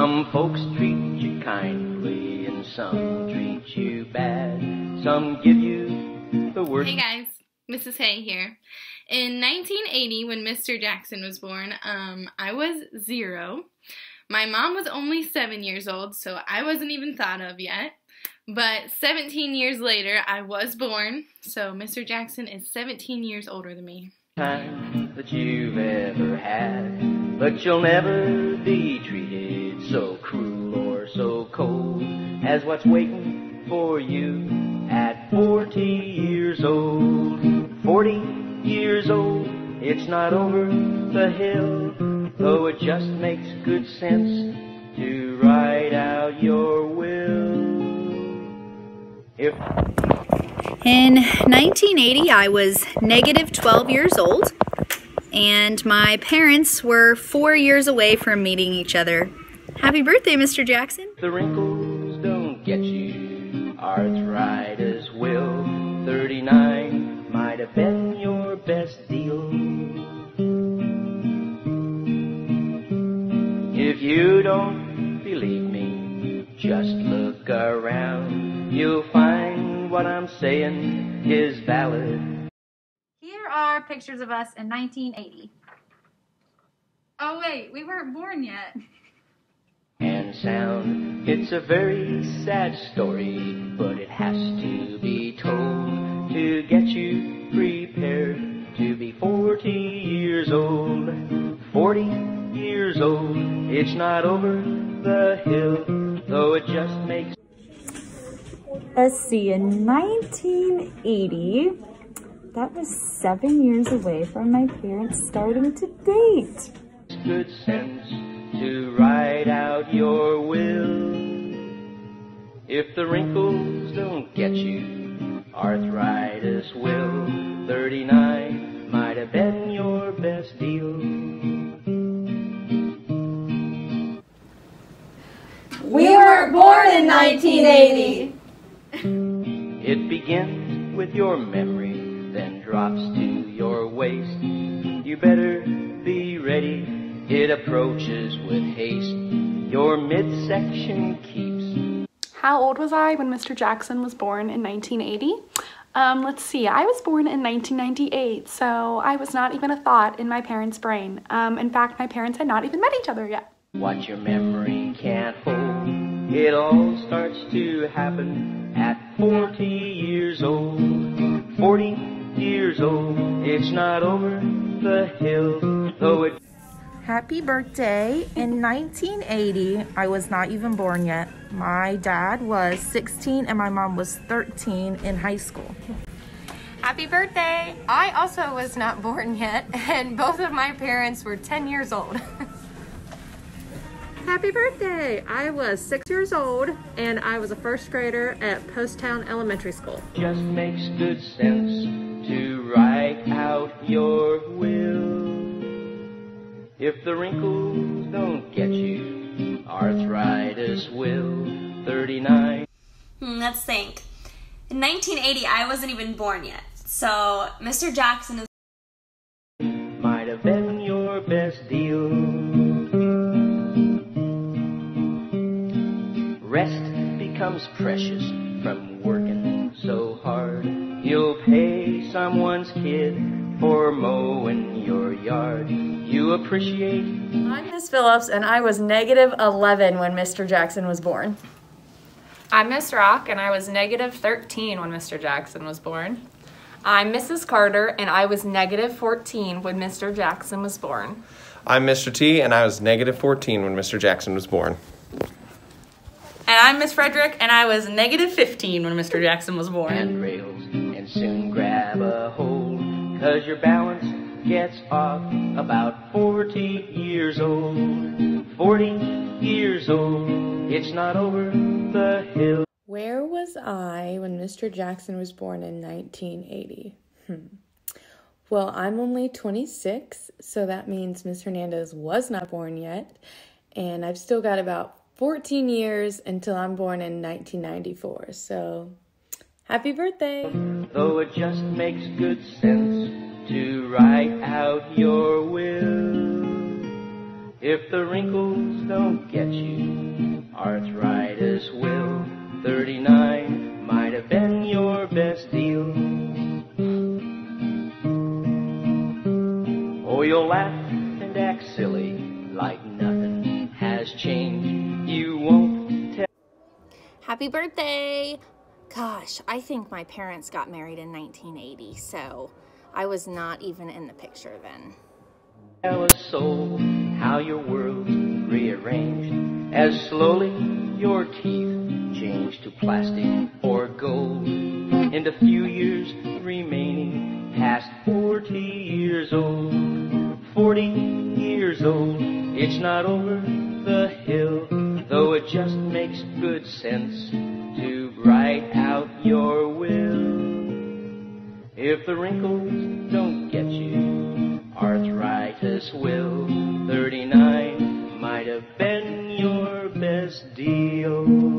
Some folks treat you kindly and some treat you bad. Some give you the worst. Hey guys, Mrs. Hay here. In 1980, when Mr. Jackson was born, I was 0. My mom was only 7 years old, so I wasn't even thought of yet. But 17 years later, I was born, so Mr. Jackson is 17 years older than me. Time that you've ever had, but you'll never be treated so cruel or so cold as what's waiting for you at 40 years old. 40 years old, it's not over the hill, though it just makes good sense to write out your will. In 1980, I was negative 12 years old, and my parents were 4 years away from meeting each other. Happy birthday, Mr. Jackson. The wrinkles don't get you, arthritis will. 39 might have been your best deal. If you don't believe me, just look around. You'll find what I'm saying is valid. Here are pictures of us in 1980. Oh wait, we weren't born yet. And sound, it's a very sad story, but it has to be told to get you prepared to be 40 years old. 40 years old, it's not over the hill, though it just makes. Let's see, in 1980, that was 7 years away from my parents starting to date. Good sense to write out your will. If the wrinkles don't get you, arthritis will. 39 might have been your best deal. We were born in 1980. It begins with your memory, then drops to your waist. You better be ready. It approaches with haste. Your midsection keeps. How old was I when Mr. Jackson was born in 1980? Let's see, I was born in 1998, so I was not even a thought in my parents' brain. In fact, my parents had not even met each other yet. What your memory can't hold, it all starts to happen at 40 years old. 40 years old, it's not over the hill, though it. Happy birthday. In 1980, I was not even born yet. My dad was 16 and my mom was 13 in high school. Happy birthday. I also was not born yet, and both of my parents were 10 years old. Happy birthday. I was 6 years old, and I was a first grader at Poasttown Elementary School. Just makes good sense to write out your will. If the wrinkles don't get you, arthritis will. 39. Let's think. In 1980, I wasn't even born yet. So, Mr. Jackson is. Might have been your best deal. Rest becomes precious from working so hard. You'll pay someone's kid for mowing your yard. You appreciate. I'm Miss Phillips, and I was negative 11 when Mr. Jackson was born. I'm Miss Rock, and I was negative 13 when Mr. Jackson was born. I'm Mrs. Carter, and I was negative 14 when Mr. Jackson was born. I'm Mr. T, and I was negative 14 when Mr. Jackson was born. And I'm Miss Frederick, and I was negative 15 when Mr. Jackson was born. Handrails and soon grab a hold, 'cause your balance gets off about 40 years old. 40 years old, it's not over the hill. Where was I when Mr. Jackson was born in 1980? Well, I'm only 26, so that means Miss Hernandez was not born yet, and I've still got about 14 years until I'm born in 1994, so happy birthday! Though it just makes good sense to write out your will. If the wrinkles don't get you, arthritis will. 39 might have been your best deal. Oh, you'll laugh and act silly like nothing has changed. You won't tell. Happy birthday! Gosh, I think my parents got married in 1980, so I was not even in the picture then. Tell a soul how your world's rearranged as slowly your teeth change to plastic or gold. In the few years remaining past 40 years old, 40 years old, it's not over the hill, though it just makes good sense to write out your will. If the wrinkles don't get you, arthritis will. 39 might have been your best deal.